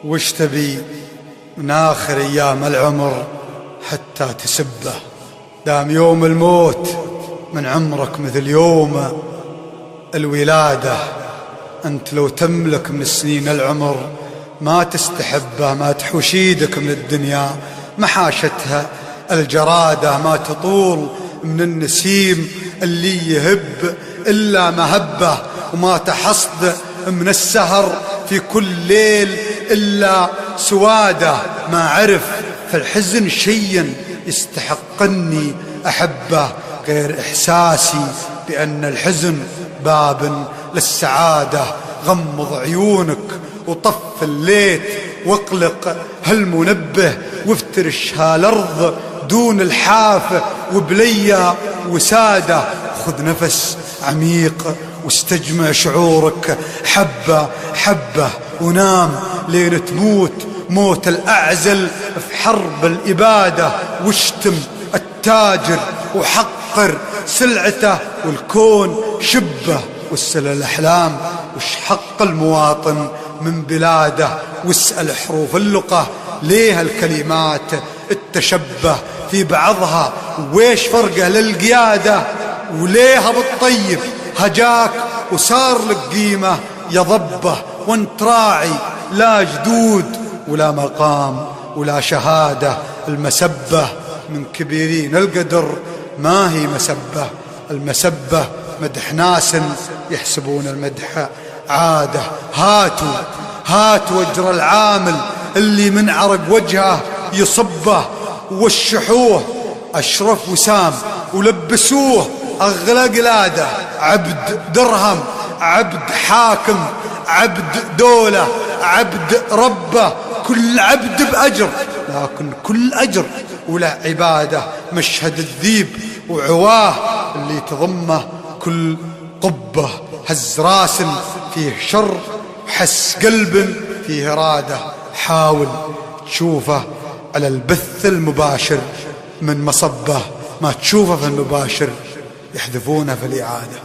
وش تبي من آخر أيام العمر حتى تسبه؟ دام يوم الموت من عمرك مثل يوم الولادة. أنت لو تملك من السنين العمر ما تستحبه، ما تحوش ايدك من الدنيا محاشتها الجرادة، ما تطول من النسيم اللي يهب إلا مهبه، وما تحصد من السهر في كل ليل إلا سواده. ما عرف في الحزن شيئا يستحقني أحبه غير إحساسي بأن الحزن باب للسعادة. غمض عيونك وطف الليت واقلق هالمنبه، وافترش هالأرض دون الحافة وبليا وسادة. خذ نفس عميق واستجمع شعورك حبة حبة، ونام لين تموت موت الأعزل في حرب الإبادة. واشتم التاجر وحقر سلعته، والكون شبه واسأل الأحلام وش حق المواطن من بلاده. واسأل حروف اللقة ليه الكلمات التشبه في بعضها، ويش فرقه للقيادة، وليها بالطيب هجاك وصار لك قيمة يضبه. وانت راعي لا جدود ولا مقام ولا شهادة. المسبة من كبيرين القدر ما هي مسبة، المسبة مدح ناس يحسبون المدح عادة. هاتوا أجر العامل اللي من عرق وجهه يصبه، وشحوه أشرف وسام ولبسوه أغلى قلادة. عبد درهم، عبد حاكم، عبد دولة، عبد ربه، كل عبد بأجر، لكن كل أجر ولا عبادة. مشهد الذيب وعواه اللي تضمه كل قبة. هز راس فيه شر، حس قلب فيه إرادة. حاول تشوفه على البث المباشر من مصبه، ما تشوفه في المباشر يحذفونه في الإعادة.